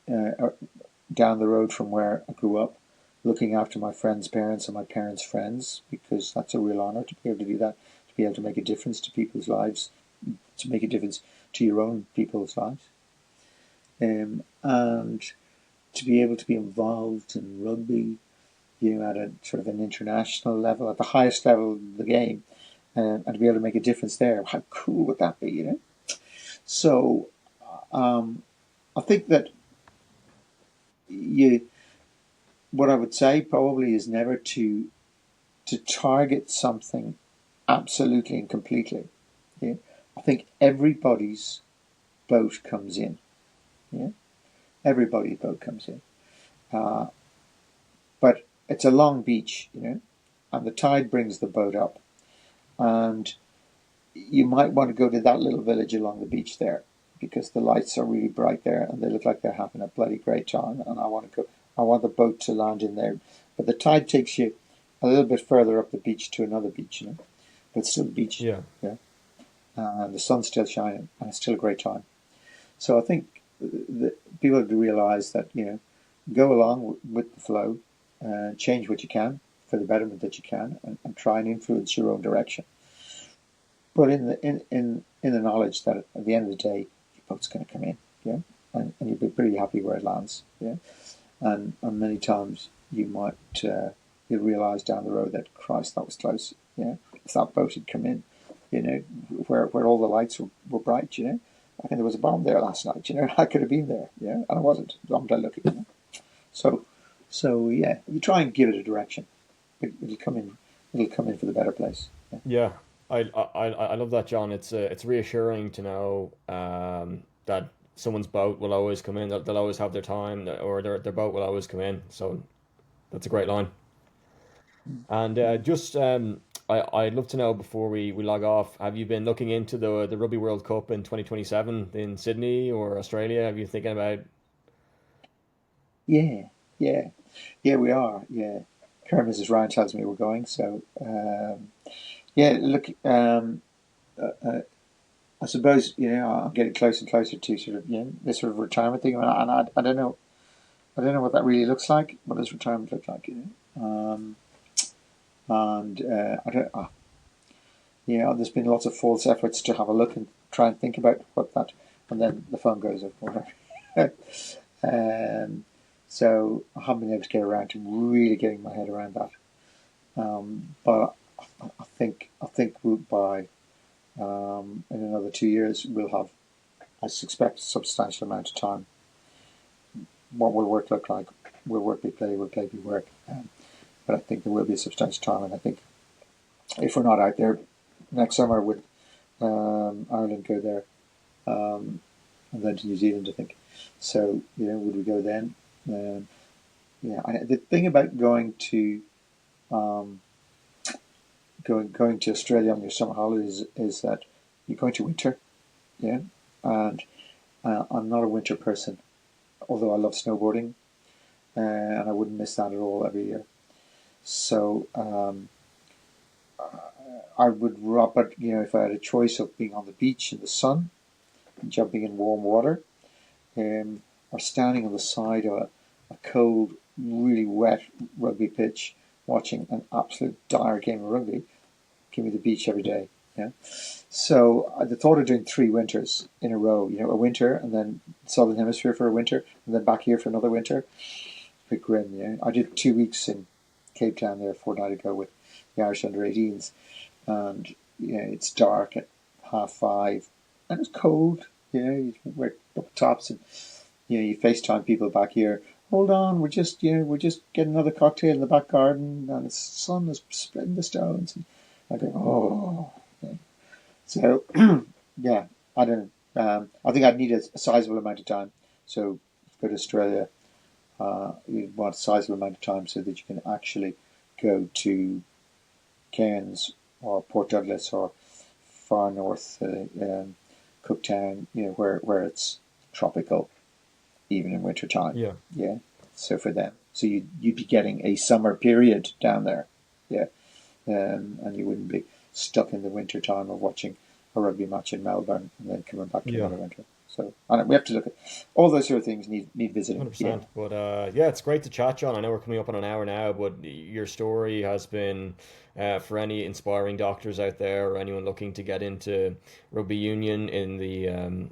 down the road from where I grew up, looking after my friends' parents and my parents' friends, because that's a real honour to be able to do that, to be able to make a difference to people's lives, to make a difference to your own people's lives, and to be able to be involved in rugby, at a sort of an international level, at the highest level of the game, and to be able to make a difference there. How cool would that be? So I think that you what I would say probably is never to target something absolutely and completely. Yeah? I think everybody's boat comes in. Yeah? Everybody's boat comes in. But it's a long beach, and the tide brings the boat up. And you might want to go to that little village along the beach there because the lights are really bright there and they look like they're having a bloody great time. And I want to go. I want the boat to land in there, but the tide takes you a little bit further up the beach to another beach, but it's still a beach. Yeah. Yeah, and the sun's still shining, and it's still a great time. So I think people have to realise that go along with the flow, change what you can for the betterment that you can, and try and influence your own direction. But in the knowledge that at the end of the day, your boat's going to come in, and you'll be pretty happy where it lands, and many times you might you'll realise down the road that Christ, that was close, if that boat had come in, where all the lights were bright, I think there was a bomb there last night, I could have been there, and I wasn't. I'm lucky, So yeah, you try and give it a direction. It'll come in. It'll come in for the better place. Yeah. Yeah, I love that, John. It's reassuring to know that someone's boat will always come in. They'll always have their time, or their boat will always come in. So that's a great line. And just I'd love to know before we log off, have you been looking into the Rugby World Cup in 2027 in Sydney or Australia? Have you thinking about? Yeah, yeah, yeah. We are. Yeah, current Mrs. Ryan tells me we're going. So yeah, look. I suppose I'm getting closer and closer to sort of this sort of retirement thing, and I don't know. I don't know what that really looks like. What does retirement look like? And I don't. There's been lots of false efforts to have a look and try and think about what that, and then the phone goes off. So I haven't been able to get around to really getting my head around that. But I think by in another 2 years we'll have, I suspect, a substantial amount of time. What will work look like? Will work be play? Will play be work? But I think there will be a substantial time, and I think if we're not out there next summer, would Ireland go there, and then to New Zealand, I think. So would we go then? The thing about going to going to Australia on your summer holidays is that you're going to winter, and I'm not a winter person, although I love snowboarding, and I wouldn't miss that at all every year. So I would but if I had a choice of being on the beach in the sun, jumping in warm water, or standing on the side of a cold, really wet rugby pitch, watching an absolute dire game of rugby, give me the beach every day. Yeah. So the thought of doing 3 winters in a row, a winter and then Southern Hemisphere for a winter and then back here for another winter, a bit grim. Yeah. I did 2 weeks in Cape Town there a fortnight ago with the Irish under-18s, and it's dark at 5:30, and it's cold. You know, you wear tops and you FaceTime people back here. Hold on, we're just getting another cocktail in the back garden, and the sun is splitting the stones. And I go, oh. Yeah. So yeah, I don't know. I think I'd need a sizable amount of time. So go to Australia, you want a sizable amount of time so that you can actually go to Cairns or Port Douglas or far north, Cooktown, where it's tropical even in winter time. Yeah. Yeah. So for them, so you'd be getting a summer period down there. Yeah. And you wouldn't be stuck in the winter time of watching a rugby match in Melbourne and then coming back to Yeah. another winter. So we have to look at all those sort of things. Need visiting. Yeah. 100%. But yeah, it's great to chat, John. I know we're coming up on an hour now, but your story has been for any inspiring doctors out there or anyone looking to get into rugby union in the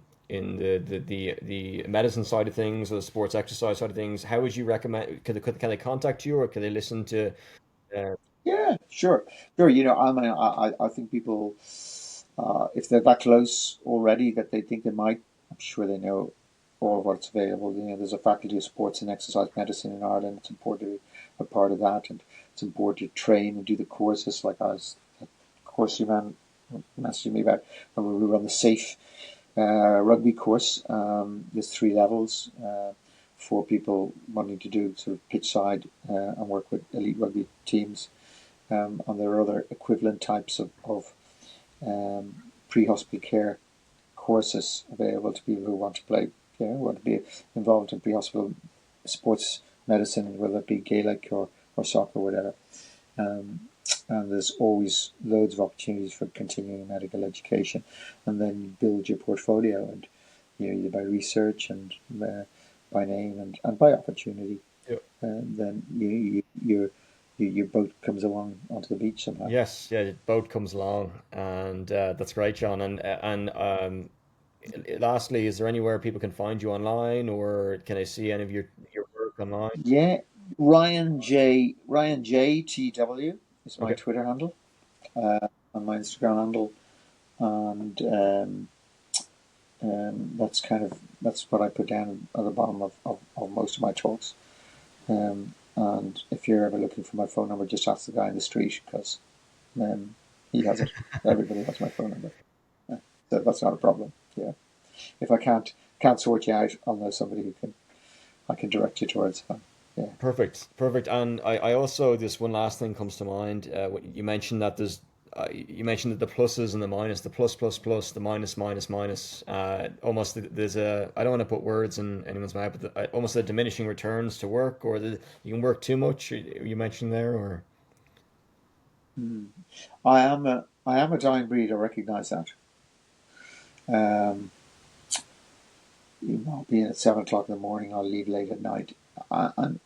medicine side of things or the sports exercise side of things. How would you recommend? Can they contact you or can they listen to? Uh, Yeah. Sure. Sure. I mean, I think people, if they're that close already that they think they might, I'm sure they know all of what's available. There's a faculty of sports and exercise medicine in Ireland. It's important to be a part of that, and it's important to train and do the courses. Like of course, you ran messaging me about when we run the safe rugby course. There's 3 levels for people wanting to do sort of pitch side and work with elite rugby teams. And there are other equivalent types of pre-hospital care courses available to people who want to play, want to be involved in pre-hospital sports medicine, whether it be Gaelic or soccer or whatever. Um, and there's always loads of opportunities for continuing medical education, and then you build your portfolio, and either by research and by name and by opportunity, yeah. and then your boat comes along onto the beach somehow. Yes, yeah, the boat comes along, and that's great, John. Lastly, is there anywhere people can find you online, or can I see any of your work online? Yeah, Ryan J TW is my Okay, Twitter handle, and my Instagram handle, and that's what I put down at the bottom of most of my talks. And if you're ever looking for my phone number, just ask the guy in the street because he has it. Everybody has my phone number, so that's not a problem. Yeah, if I can't sort you out, I'll know somebody who can. I can direct you towards. Yeah. perfect, perfect. And I also this one last thing comes to mind. You mentioned that you mentioned that the pluses and the minus, the plus plus plus, the minus minus minus. Almost there's a I don't want to put words in anyone's mouth, but almost a diminishing returns to work, or you can work too much. You mentioned there, or Mm. I am a dying breed. I recognise that. Um, being at 7 o'clock in the morning, I'll leave late at night, and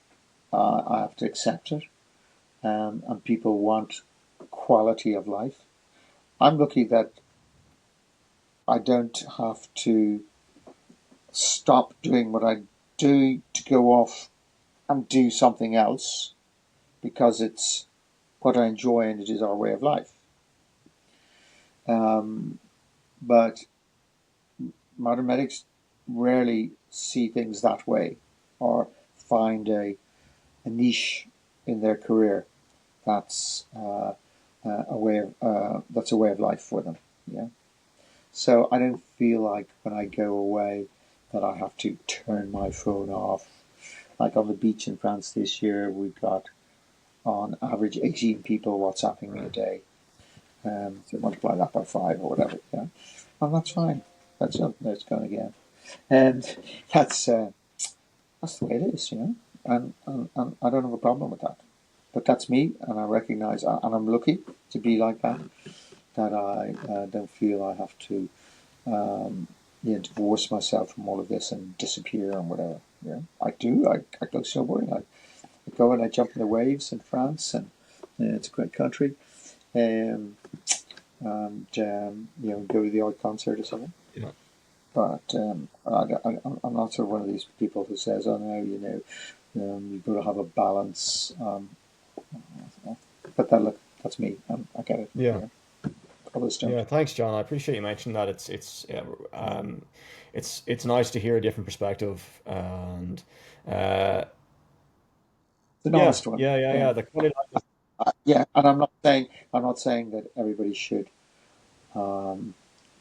I have to accept it. And people want quality of life. I'm lucky that I don't have to stop doing what I do to go off and do something else because it's what I enjoy and it is our way of life. Um, but modern medics rarely see things that way or find a niche in their career that's that's a way of life for them. Yeah. So I don't feel like when I go away that I have to turn my phone off. Like on the beach in France this year, we got on average 18 people WhatsApping me a day. So multiply that by 5 or whatever. Yeah, and that's fine. That's going again, and that's that's the way it is, and I don't have a problem with that. But that's me, and I recognise, and I'm lucky to be like that. That I don't feel I have to, um, divorce myself from all of this and disappear and whatever. Yeah, I do. I go snowboarding. I go and I jump in the waves in France, and it's a great country. Um, and go to the odd concert or something. yeah, But I'm not sort of one of these people who says, "Oh no, you've got to have a balance." But that's me. I get it. yeah. Yeah, others don't. Yeah, thanks, John. I appreciate you mentioning that. It's it's nice to hear a different perspective, and uh, It's an yeah, honest one. yeah, yeah, Yeah, yeah. The quality life. yeah. And I'm not saying that everybody um,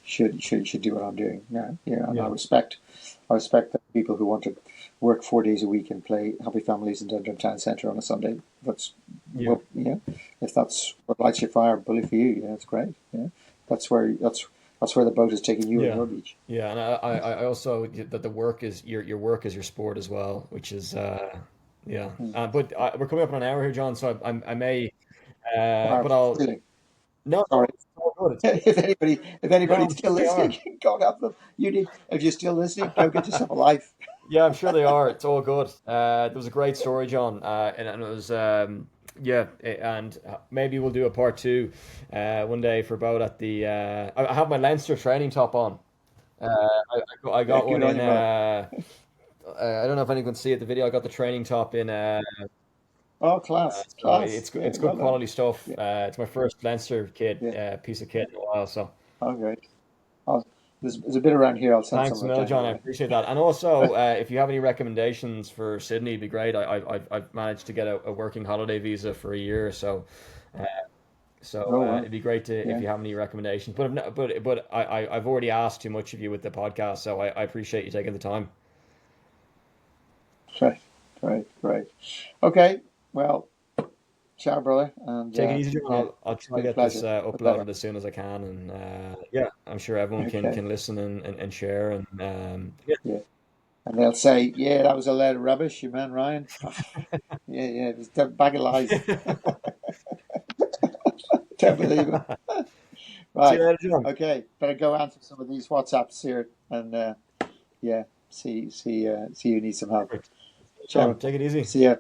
should do what I'm doing. Yeah, yeah. And I Yeah, respect the people who want to work 4 days a week and play Happy Families in Dundrum Town Centre on a Sunday. That's yeah, well, yeah. If that's what lights your fire, bully for you. Yeah, that's great. Yeah, that's where the boat is taking you on yeah, your beach. yeah. And I also that the work is your work is your sport as well, which is yeah. Hmm. But we're coming up on an hour here, John. So I may Wow, but I'll feeling. no, Sorry. no, it's all good. It's good. If No, anybody's I'm still sure they listening, are. God help them. If you're still listening, go get yourself a life. Yeah, I'm sure they are. It's all good. It was a great story, John, and it was yeah, and maybe we'll do a part two one day for about at the. I have my Leinster training top on. I Yeah, got good one on in. you, brother. I don't know if anyone can see it. The video. I got the training top in. Oh, class, So class. Yeah, it's good well done. quality stuff. Yeah, It's my first Leinster kit yeah. piece of kit in a while. So. Oh, great. There's a bit around here. I'll send some Thanks, of it Mel, down John. your I way. appreciate that. And also, if you have any recommendations for Sydney, it'd be great. I've managed to get a working holiday visa for a year, so Oh, it'd well. be great to if Yeah. you have any recommendations. But if not, but I've already asked too much of you with the podcast, so I appreciate you taking the time. Great, great, great. Okay. Well, ciao, brother. And Take it easy, John. yeah, I'll it's try to been a get this pleasure. The better. uploaded as soon as I can, and yeah, I'm sure everyone Okay. can listen and share, and yeah, Yeah. And they'll say, yeah, that was a load of rubbish, you man, Ryan. Yeah, yeah, it was a bag of lies. Don't believe him. See you Right. later, John. Okay. Better go answer some of these WhatsApps here, and yeah, see you need some help. Perfect. John, Ciao. take it easy. See ya.